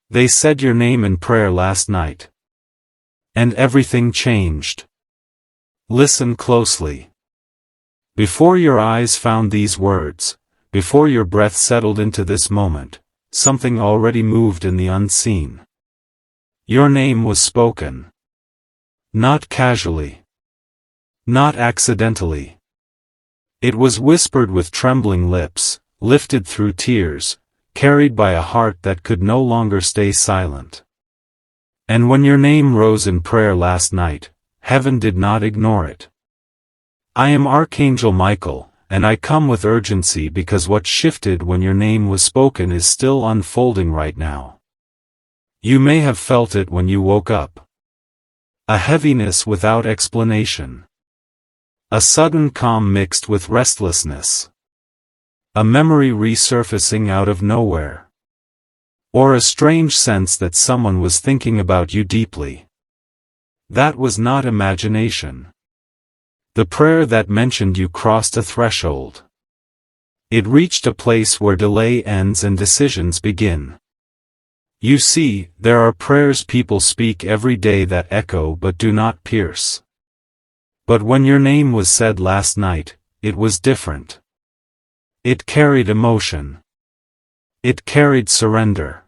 They said your name in prayer last night. And everything changed. Listen closely. Before your eyes found these words, before your breath settled into this moment, something already moved in the unseen. Your name was spoken. Not casually. Not accidentally. It was whispered with trembling lips, lifted through tears, carried by a heart that could no longer stay silent. And when your name rose in prayer last night, heaven did not ignore it. I am Archangel Michael, and I come with urgency because what shifted when your name was spoken is still unfolding right now. You may have felt it when you woke up. A heaviness without explanation. A sudden calm mixed with restlessness. A memory resurfacing out of nowhere. Or a strange sense that someone was thinking about you deeply. That was not imagination. The prayer that mentioned you crossed a threshold. It reached a place where delay ends and decisions begin. You see, there are prayers people speak every day that echo but do not pierce. But when your name was said last night, it was different. It carried emotion. It carried surrender.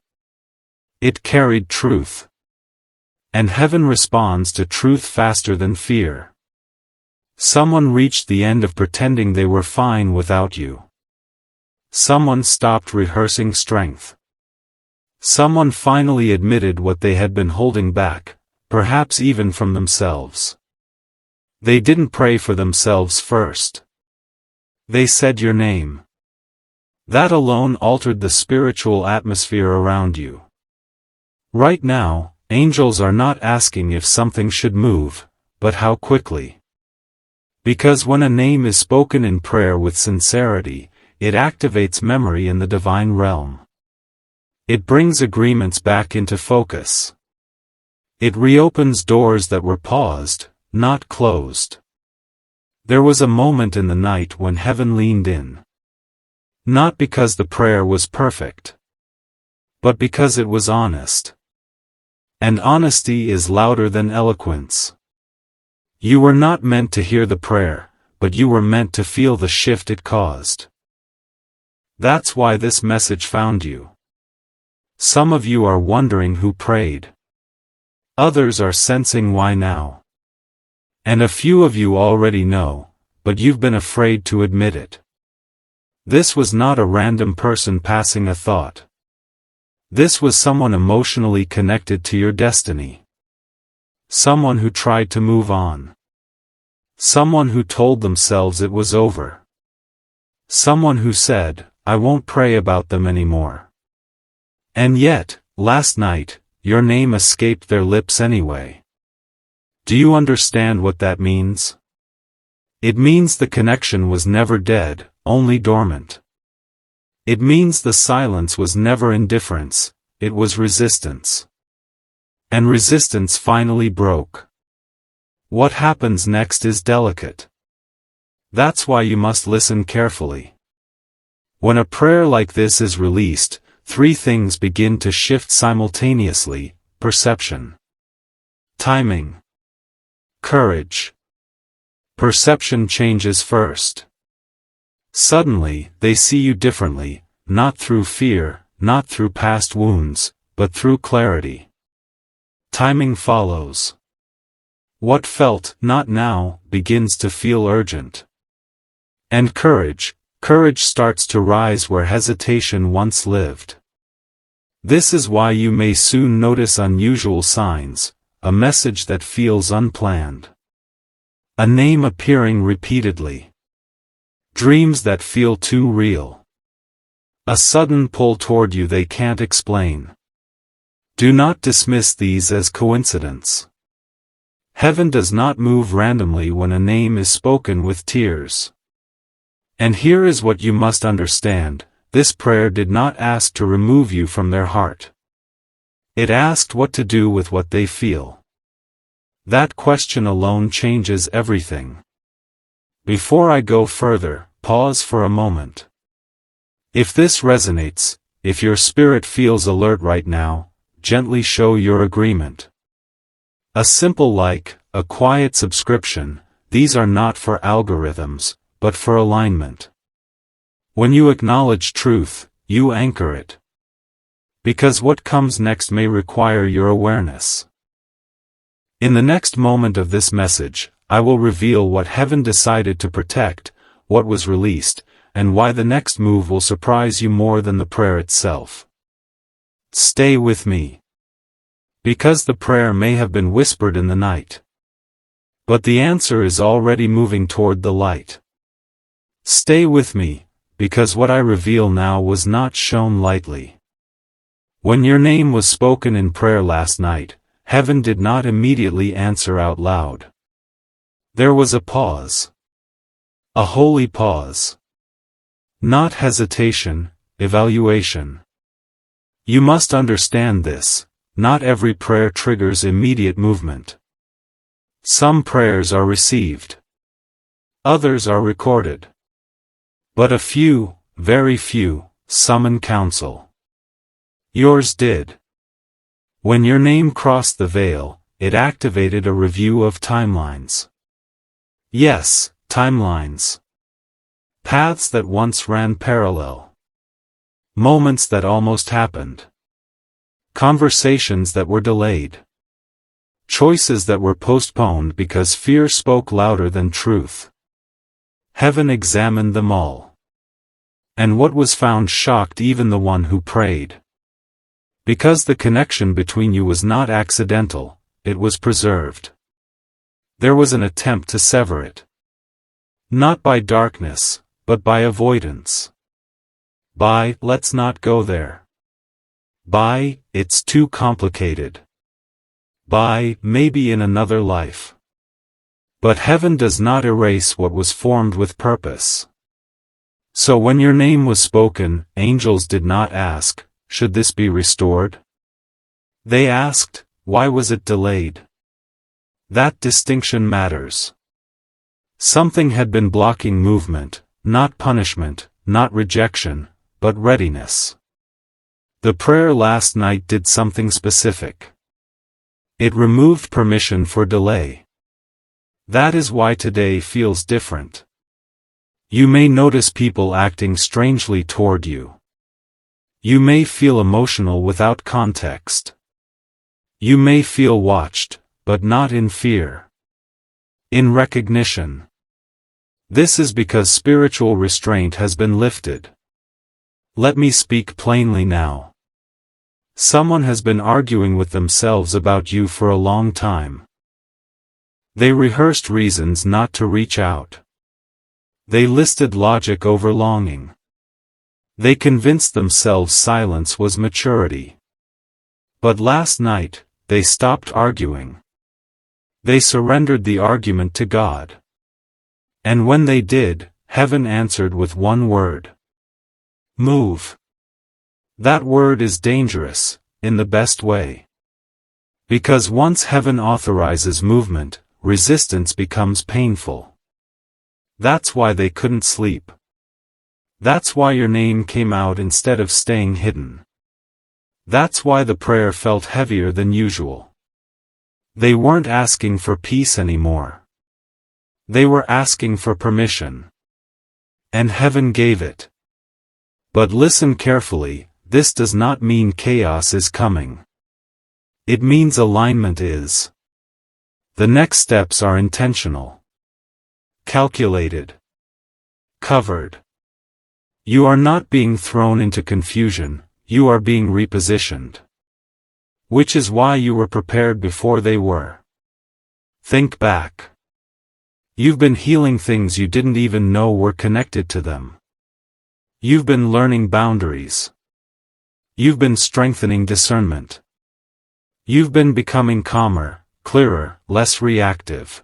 It carried truth. And heaven responds to truth faster than fear. Someone reached the end of pretending they were fine without you. Someone stopped rehearsing strength. Someone finally admitted what they had been holding back, perhaps even from themselves. They didn't pray for themselves first. They said your name. That alone altered the spiritual atmosphere around you. Right now, angels are not asking if something should move, but how quickly. Because when a name is spoken in prayer with sincerity, it activates memory in the divine realm. It brings agreements back into focus. It reopens doors that were paused, not closed. There was a moment in the night when heaven leaned in. Not because the prayer was perfect, but because it was honest. And honesty is louder than eloquence. You were not meant to hear the prayer, but you were meant to feel the shift it caused. That's why this message found you. Some of you are wondering who prayed. Others are sensing why now. And a few of you already know, but you've been afraid to admit it. This was not a random person passing a thought. This was someone emotionally connected to your destiny. Someone who tried to move on. Someone who told themselves it was over. Someone who said, I won't pray about them anymore. And yet, last night, your name escaped their lips anyway. Do you understand what that means? It means the connection was never dead, only dormant. It means the silence was never indifference, it was resistance. And resistance finally broke. What happens next is delicate. That's why you must listen carefully. When a prayer like this is released, three things begin to shift simultaneously: perception, timing, courage. Perception changes first. Suddenly, they see you differently, not through fear, not through past wounds, but through clarity. Timing follows. What felt not now begins to feel urgent. And courage starts to rise where hesitation once lived. This is why you may soon notice unusual signs, a message that feels unplanned. A name appearing repeatedly. Dreams that feel too real. A sudden pull toward you they can't explain. Do not dismiss these as coincidence. Heaven does not move randomly when a name is spoken with tears. And here is what you must understand: this prayer did not ask to remove you from their heart. It asked what to do with what they feel. That question alone changes everything. Before I go further, pause for a moment. If this resonates, if your spirit feels alert right now, gently show your agreement. A simple like, a quiet subscription, these are not for algorithms, but for alignment. When you acknowledge truth, you anchor it. Because what comes next may require your awareness. In the next moment of this message, I will reveal what heaven decided to protect, what was released, and why the next move will surprise you more than the prayer itself. Stay with me. Because the prayer may have been whispered in the night. But the answer is already moving toward the light. Stay with me, because what I reveal now was not shown lightly. When your name was spoken in prayer last night, heaven did not immediately answer out loud. There was a pause. A holy pause. Not hesitation, evaluation. You must understand this, not every prayer triggers immediate movement. Some prayers are received. Others are recorded. But a few, very few, summon counsel. Yours did. When your name crossed the veil, it activated a review of timelines. Yes, timelines. Paths that once ran parallel. Moments that almost happened. Conversations that were delayed. Choices that were postponed because fear spoke louder than truth. Heaven examined them all. And what was found shocked even the one who prayed. Because the connection between you was not accidental, it was preserved. There was an attempt to sever it. Not by darkness, but by avoidance. By, let's not go there. By, it's too complicated. By, maybe in another life. But heaven does not erase what was formed with purpose. So when your name was spoken, angels did not ask, should this be restored? They asked, why was it delayed? That distinction matters. Something had been blocking movement, not punishment, not rejection, but readiness. The prayer last night did something specific. It removed permission for delay. That is why today feels different. You may notice people acting strangely toward you. You may feel emotional without context. You may feel watched, but not in fear. In recognition. This is because spiritual restraint has been lifted. Let me speak plainly now. Someone has been arguing with themselves about you for a long time. They rehearsed reasons not to reach out. They listed logic over longing. They convinced themselves silence was maturity. But last night, they stopped arguing. They surrendered the argument to God. And when they did, heaven answered with one word. Move. That word is dangerous, in the best way. Because once heaven authorizes movement, resistance becomes painful. That's why they couldn't sleep. That's why your name came out instead of staying hidden. That's why the prayer felt heavier than usual. They weren't asking for peace anymore. They were asking for permission. And heaven gave it. But listen carefully, this does not mean chaos is coming. It means alignment is. The next steps are intentional. Calculated. Covered. You are not being thrown into confusion, you are being repositioned. Which is why you were prepared before they were. Think back. You've been healing things you didn't even know were connected to them. You've been learning boundaries. You've been strengthening discernment. You've been becoming calmer, clearer, less reactive.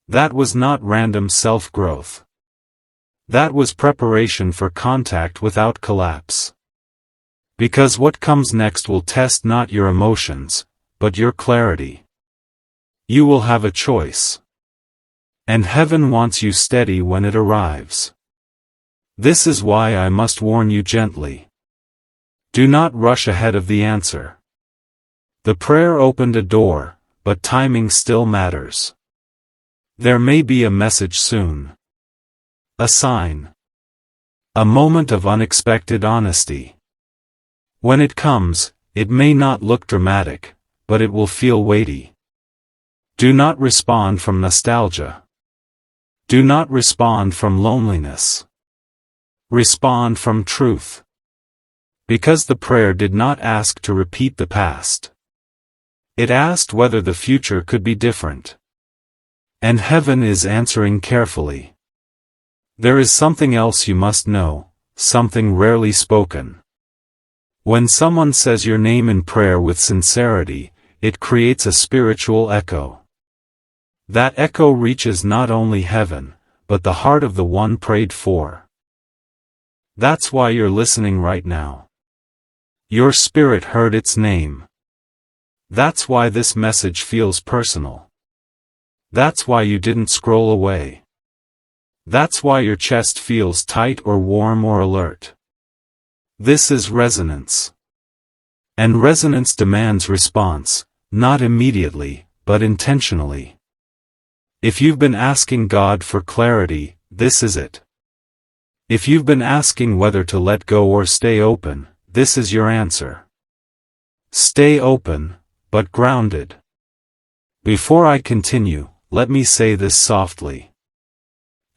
That was not random self-growth. That was preparation for contact without collapse. Because what comes next will test not your emotions, but your clarity. You will have a choice. And heaven wants you steady when it arrives. This is why I must warn you gently. Do not rush ahead of the answer. The prayer opened a door, but timing still matters. There may be a message soon. A sign. A moment of unexpected honesty. When it comes, it may not look dramatic, but it will feel weighty. Do not respond from nostalgia. Do not respond from loneliness. Respond from truth. Because the prayer did not ask to repeat the past. It asked whether the future could be different. And heaven is answering carefully. There is something else you must know, something rarely spoken. When someone says your name in prayer with sincerity, it creates a spiritual echo. That echo reaches not only heaven, but the heart of the one prayed for. That's why you're listening right now. Your spirit heard its name. That's why this message feels personal. That's why you didn't scroll away. That's why your chest feels tight or warm or alert. This is resonance. And resonance demands response, not immediately, but intentionally. If you've been asking God for clarity, this is it. If you've been asking whether to let go or stay open, this is your answer. Stay open, but grounded. Before I continue, let me say this softly.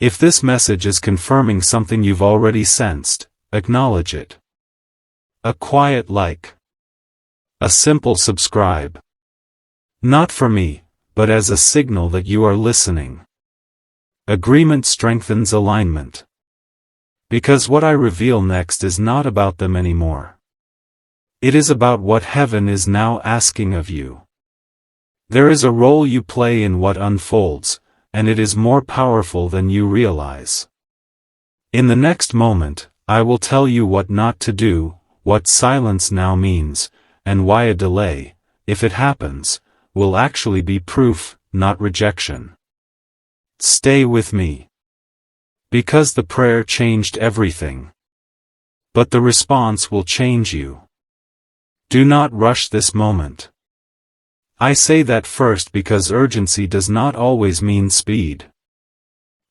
If this message is confirming something you've already sensed, acknowledge it. A quiet like. A simple subscribe. Not for me, but as a signal that you are listening. Agreement strengthens alignment. Because what I reveal next is not about them anymore. It is about what heaven is now asking of you. There is a role you play in what unfolds, and it is more powerful than you realize. In the next moment, I will tell you what not to do, what silence now means, and why a delay, if it happens, will actually be proof, not rejection. Stay with me. Because the prayer changed everything. But the response will change you. Do not rush this moment. I say that first because urgency does not always mean speed.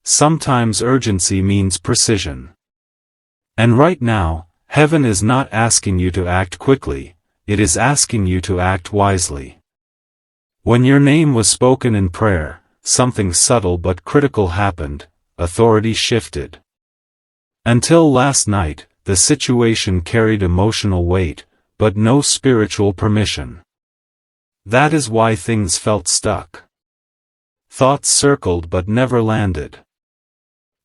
Sometimes urgency means precision. And right now, heaven is not asking you to act quickly, it is asking you to act wisely. When your name was spoken in prayer, something subtle but critical happened. Authority shifted. Until last night, the situation carried emotional weight, but no spiritual permission. That is why things felt stuck. Thoughts circled but never landed.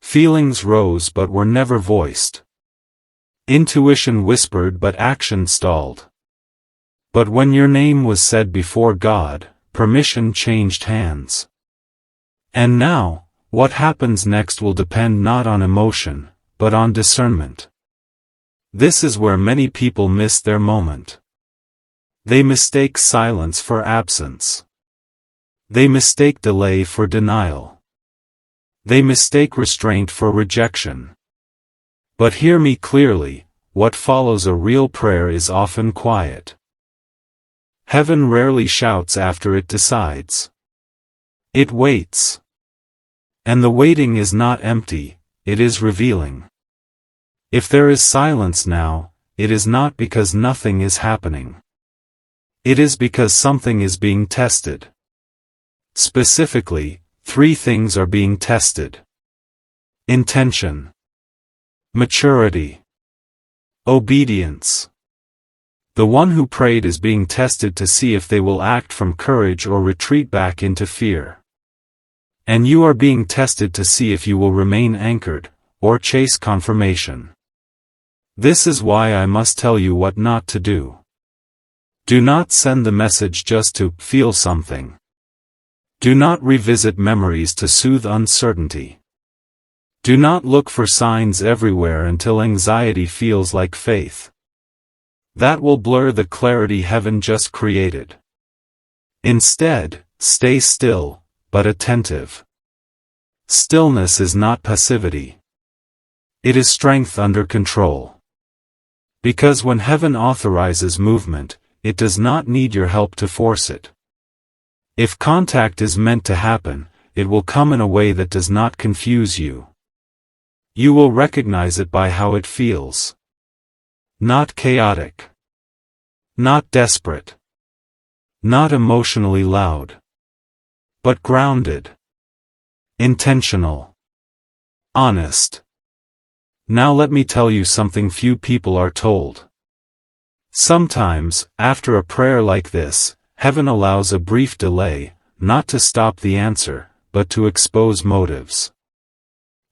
Feelings rose but were never voiced. Intuition whispered but action stalled. But when your name was said before God, permission changed hands. And now, what happens next will depend not on emotion, but on discernment. This is where many people miss their moment. They mistake silence for absence. They mistake delay for denial. They mistake restraint for rejection. But hear me clearly, what follows a real prayer is often quiet. Heaven rarely shouts after it decides. It waits. And the waiting is not empty, it is revealing. If there is silence now, it is not because nothing is happening. It is because something is being tested. Specifically, 3 things are being tested. Intention. Maturity. Obedience. The one who prayed is being tested to see if they will act from courage or retreat back into fear. And you are being tested to see if you will remain anchored, or chase confirmation. This is why I must tell you what not to do. Do not send the message just to feel something. Do not revisit memories to soothe uncertainty. Do not look for signs everywhere until anxiety feels like faith. That will blur the clarity heaven just created. Instead, stay still, but attentive. Stillness is not passivity. It is strength under control. Because when heaven authorizes movement, it does not need your help to force it. If contact is meant to happen, it will come in a way that does not confuse you. You will recognize it by how it feels. Not chaotic. Not desperate. Not emotionally loud. But grounded. Intentional. Honest. Now let me tell you something few people are told. Sometimes, after a prayer like this, heaven allows a brief delay, not to stop the answer, but to expose motives.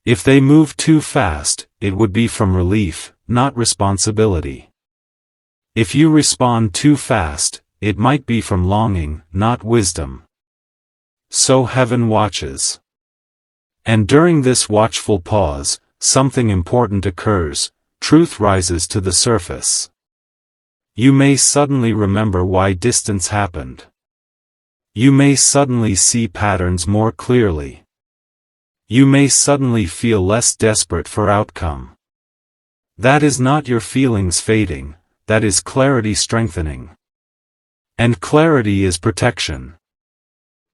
If they move too fast, it would be from relief, not responsibility. If you respond too fast, it might be from longing, not wisdom. So heaven watches. And during this watchful pause, something important occurs, truth rises to the surface. You may suddenly remember why distance happened. You may suddenly see patterns more clearly. You may suddenly feel less desperate for outcome. That is not your feelings fading, that is clarity strengthening. And clarity is protection.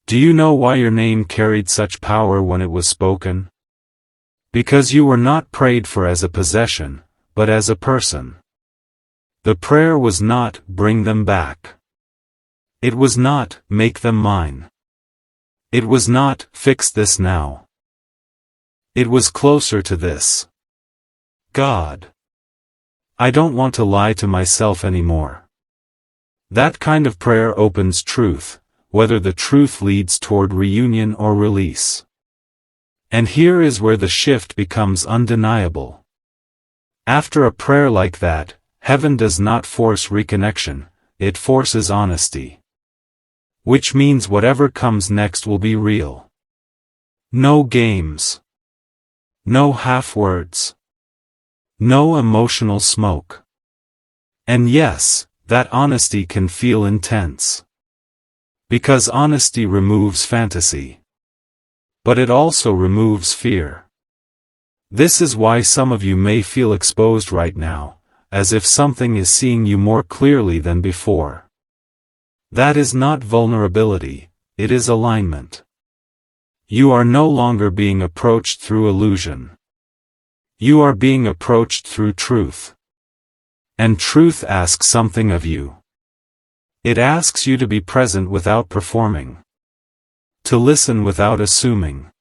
Do you know why your name carried such power when it was spoken? Because you were not prayed for as a possession, but as a person. The prayer was not, bring them back. It was not, make them mine. It was not, fix this now. It was closer to this. God. I don't want to lie to myself anymore. That kind of prayer opens truth, whether the truth leads toward reunion or release. And here is where the shift becomes undeniable. After a prayer like that, heaven does not force reconnection, it forces honesty. Which means whatever comes next will be real. No games. No half-words. No emotional smoke. And yes, that honesty can feel intense. Because honesty removes fantasy. But it also removes fear. This is why some of you may feel exposed right now, as if something is seeing you more clearly than before. That is not vulnerability, it is alignment. You are no longer being approached through illusion. You are being approached through truth. And truth asks something of you. It asks you to be present without performing. To listen without assuming.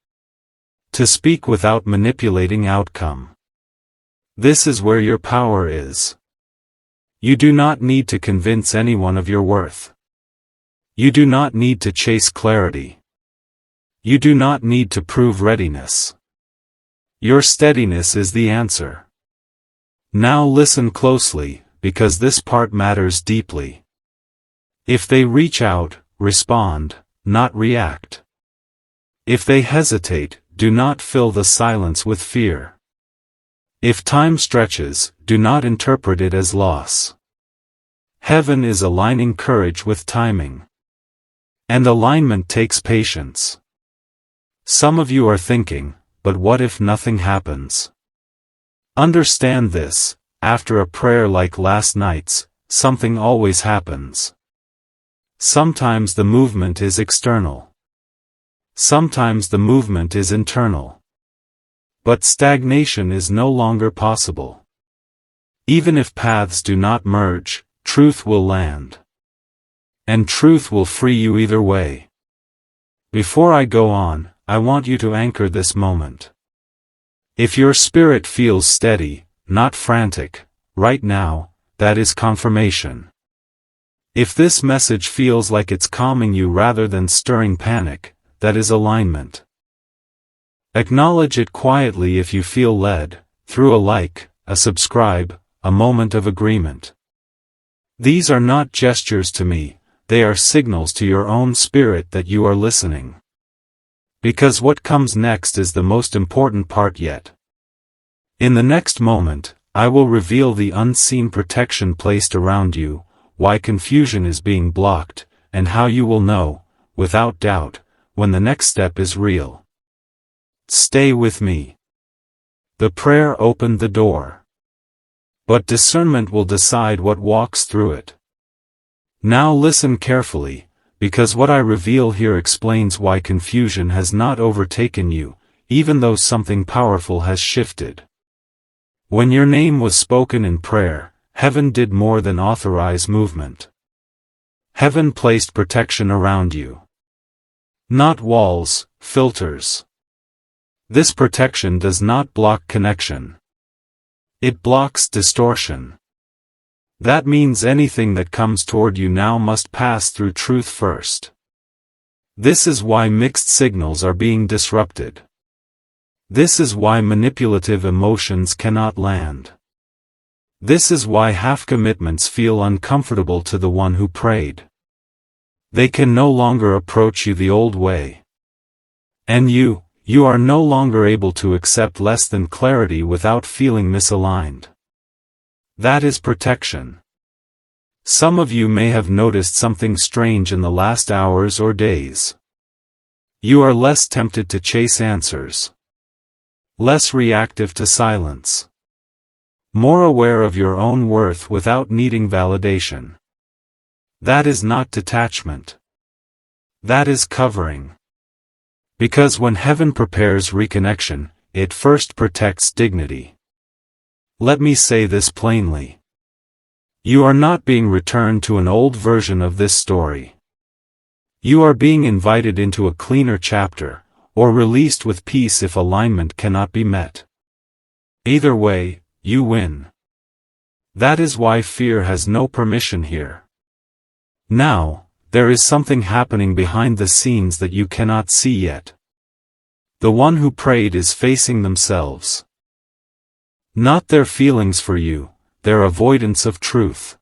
To speak without manipulating outcome. This is where your power is. You do not need to convince anyone of your worth. You do not need to chase clarity. You do not need to prove readiness. Your steadiness is the answer. Now listen closely, because this part matters deeply. If they reach out, respond, not react. If they hesitate, do not fill the silence with fear. If time stretches, do not interpret it as loss. Heaven is aligning courage with timing. And alignment takes patience. Some of you are thinking, but what if nothing happens? Understand this, after a prayer like last night's, something always happens. Sometimes the movement is external. Sometimes the movement is internal. But stagnation is no longer possible. Even if paths do not merge, truth will land. And truth will free you either way. Before I go on, I want you to anchor this moment. If your spirit feels steady, not frantic, right now, that is confirmation. If this message feels like it's calming you rather than stirring panic, that is alignment. Acknowledge it quietly if you feel led, through a like, a subscribe, a moment of agreement. These are not gestures to me, they are signals to your own spirit that you are listening. Because what comes next is the most important part yet. In the next moment, I will reveal the unseen protection placed around you, why confusion is being blocked, and how you will know, without doubt, when the next step is real. Stay with me. The prayer opened the door. But discernment will decide what walks through it. Now listen carefully, because what I reveal here explains why confusion has not overtaken you, even though something powerful has shifted. When your name was spoken in prayer, heaven did more than authorize movement. Heaven placed protection around you. Not walls, filters. This protection does not block connection. It blocks distortion. That means anything that comes toward you now must pass through truth first. This is why mixed signals are being disrupted. This is why manipulative emotions cannot land. This is why half commitments feel uncomfortable to the one who prayed. They can no longer approach you the old way. And you are no longer able to accept less than clarity without feeling misaligned. That is protection. Some of you may have noticed something strange in the last hours or days. You are less tempted to chase answers. Less reactive to silence. More aware of your own worth without needing validation. That is not detachment. That is covering. Because when heaven prepares reconnection, it first protects dignity. Let me say this plainly. You are not being returned to an old version of this story. You are being invited into a cleaner chapter, or released with peace if alignment cannot be met. Either way, you win. That is why fear has no permission here. Now, there is something happening behind the scenes that you cannot see yet. The one who prayed is facing themselves. Not their feelings for you, their avoidance of truth.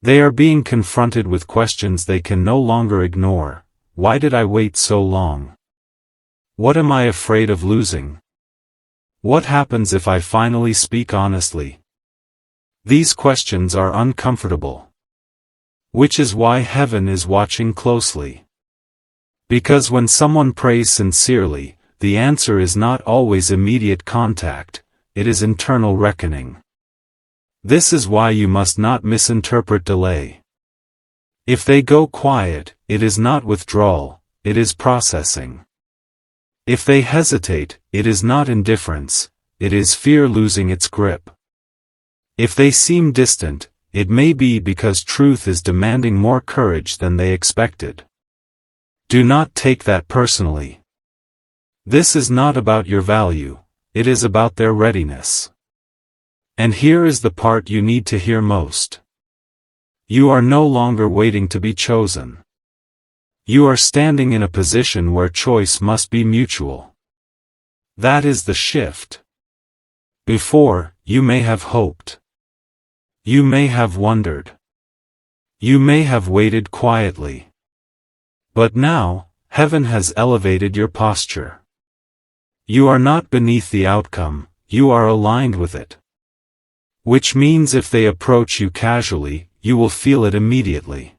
They are being confronted with questions they can no longer ignore. Why did I wait so long? What am I afraid of losing? What happens if I finally speak honestly? These questions are uncomfortable. Which is why heaven is watching closely. Because when someone prays sincerely, the answer is not always immediate contact, it is internal reckoning. This is why you must not misinterpret delay. If they go quiet, it is not withdrawal, it is processing. If they hesitate, it is not indifference, it is fear losing its grip. If they seem distant, it may be because truth is demanding more courage than they expected. Do not take that personally. This is not about your value, it is about their readiness. And here is the part you need to hear most. You are no longer waiting to be chosen. You are standing in a position where choice must be mutual. That is the shift. Before, you may have hoped. You may have wondered. You may have waited quietly. But now, heaven has elevated your posture. You are not beneath the outcome, you are aligned with it. Which means if they approach you casually, you will feel it immediately.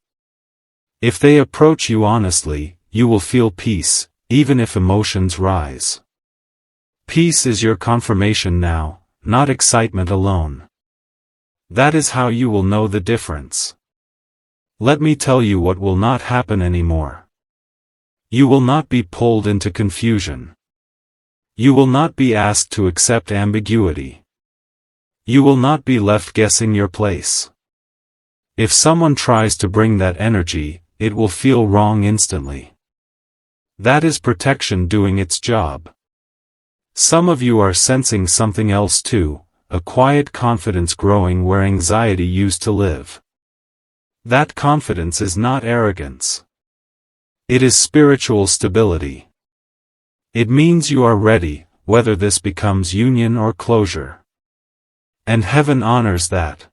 If they approach you honestly, you will feel peace, even if emotions rise. Peace is your confirmation now, not excitement alone. That is how you will know the difference. Let me tell you what will not happen anymore. You will not be pulled into confusion. You will not be asked to accept ambiguity. You will not be left guessing your place. If someone tries to bring that energy, it will feel wrong instantly. That is protection doing its job. Some of you are sensing something else too, a quiet confidence growing where anxiety used to live. That confidence is not arrogance. It is spiritual stability. It means you are ready, whether this becomes union or closure. And heaven honors that.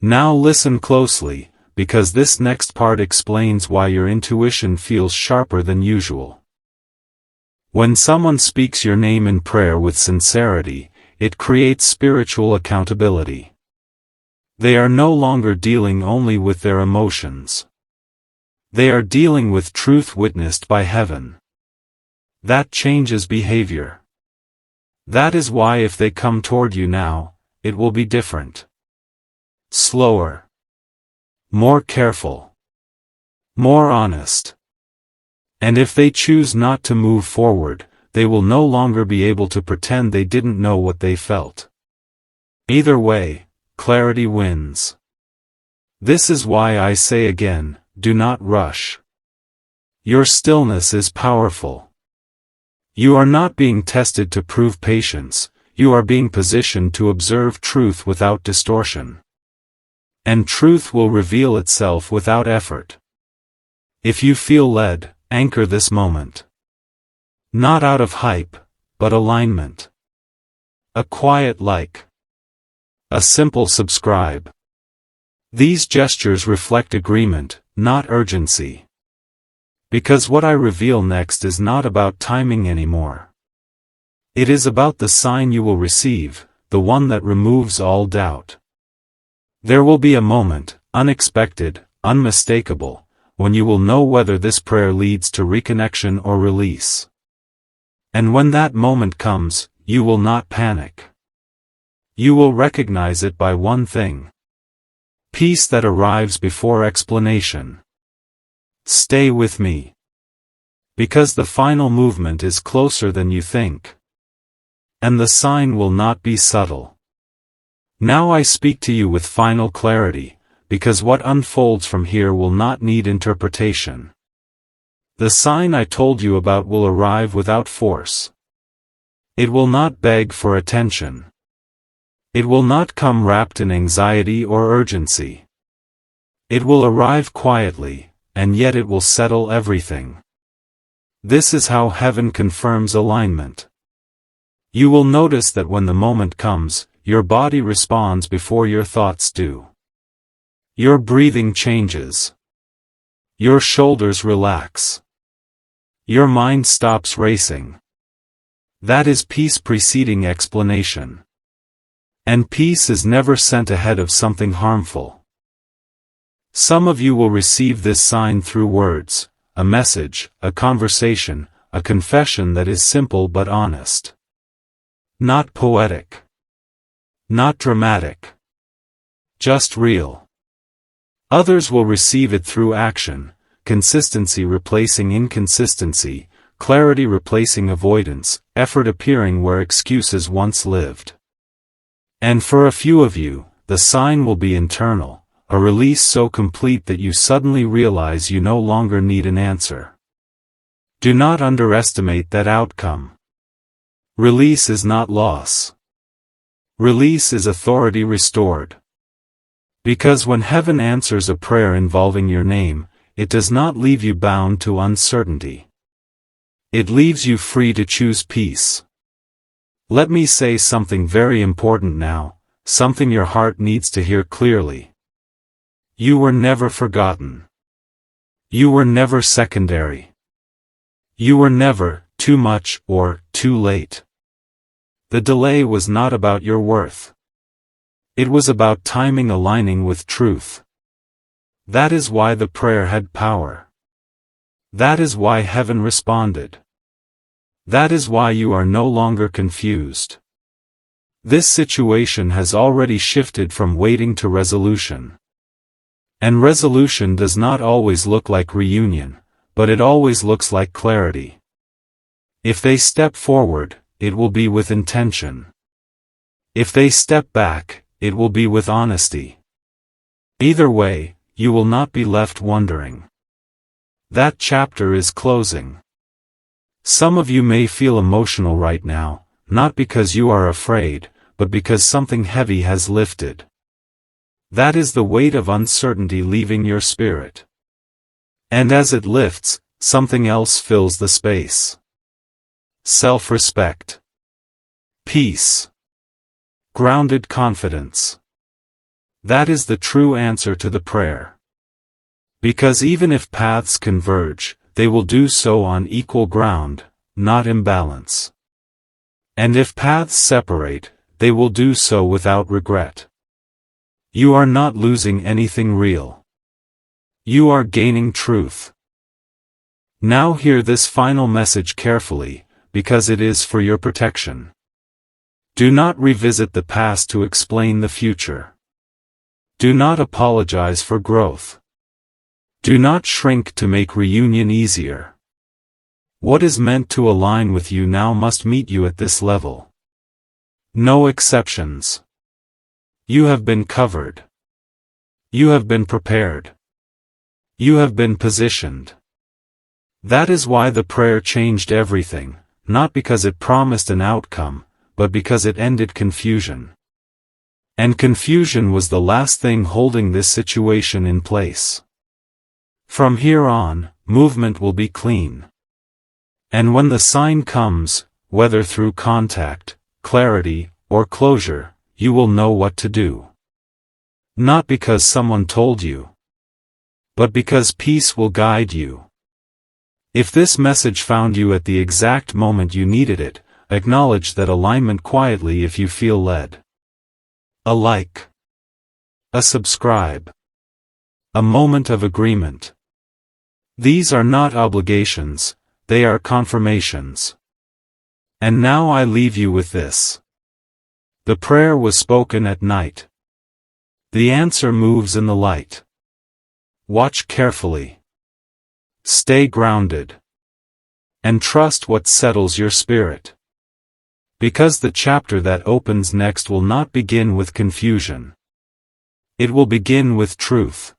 Now listen closely, because this next part explains why your intuition feels sharper than usual. When someone speaks your name in prayer with sincerity, it creates spiritual accountability. They are no longer dealing only with their emotions. They are dealing with truth witnessed by heaven. That changes behavior. That is why if they come toward you now, it will be different. Slower. more careful, more honest. And if they choose not to move forward, they will no longer be able to pretend they didn't know what they felt. Either way, clarity wins. This is why I say again, do not rush. Your stillness is powerful. You are not being tested to prove patience, you are being positioned to observe truth without distortion. And truth will reveal itself without effort. If you feel led, anchor this moment. Not out of hype, but alignment. A quiet like. A simple subscribe. These gestures reflect agreement, not urgency. Because what I reveal next is not about timing anymore. It is about the sign you will receive, the one that removes all doubt. There will be a moment, unexpected, unmistakable, when you will know whether this prayer leads to reconnection or release. And when that moment comes, you will not panic. You will recognize it by one thing. Peace that arrives before explanation. Stay with me. Because the final movement is closer than you think. And the sign will not be subtle. Now I speak to you with final clarity, because what unfolds from here will not need interpretation. The sign I told you about will arrive without force. It will not beg for attention. It will not come wrapped in anxiety or urgency. It will arrive quietly, and yet it will settle everything. This is how heaven confirms alignment. You will notice that when the moment comes, your body responds before your thoughts do. Your breathing changes. Your shoulders relax. Your mind stops racing. That is peace preceding explanation. And peace is never sent ahead of something harmful. Some of you will receive this sign through words, a message, a conversation, a confession that is simple but honest. Not poetic. Not dramatic. Just real. Others will receive it through action, consistency replacing inconsistency, clarity replacing avoidance, effort appearing where excuses once lived. And for a few of you, the sign will be internal, a release so complete that you suddenly realize you no longer need an answer. Do not underestimate that outcome. Release is not loss. Release is authority restored. Because when heaven answers a prayer involving your name, it does not leave you bound to uncertainty. It leaves you free to choose peace. Let me say something very important now, something your heart needs to hear clearly. You were never forgotten. You were never secondary. You were never too much or too late. The delay was not about your worth. It was about timing aligning with truth. That is why the prayer had power. That is why heaven responded. That is why you are no longer confused. This situation has already shifted from waiting to resolution. And resolution does not always look like reunion, but it always looks like clarity. If they step forward, it will be with intention. If they step back, it will be with honesty. Either way, you will not be left wondering. That chapter is closing. Some of you may feel emotional right now, not because you are afraid, but because something heavy has lifted. That is the weight of uncertainty leaving your spirit. And as it lifts, something else fills the space. Self-respect. Peace. Grounded confidence. That is the true answer to the prayer. Because even if paths converge, they will do so on equal ground, not imbalance. And if paths separate, they will do so without regret. You are not losing anything real. You are gaining truth. Now hear this final message carefully, because it is for your protection. Do not revisit the past to explain the future. Do not apologize for growth. Do not shrink to make reunion easier. What is meant to align with you now must meet you at this level. No exceptions. You have been covered. You have been prepared. You have been positioned. That is why the prayer changed everything, not because it promised an outcome, but because it ended confusion. And confusion was the last thing holding this situation in place. From here on, movement will be clean. And when the sign comes, whether through contact, clarity, or closure, you will know what to do. Not because someone told you, but because peace will guide you. If this message found you at the exact moment you needed it, acknowledge that alignment quietly if you feel led. A like. A subscribe. A moment of agreement. These are not obligations, they are confirmations. And now I leave you with this. The prayer was spoken at night. The answer moves in the light. Watch carefully. Stay grounded. And trust what settles your spirit. Because the chapter that opens next will not begin with confusion. It will begin with truth.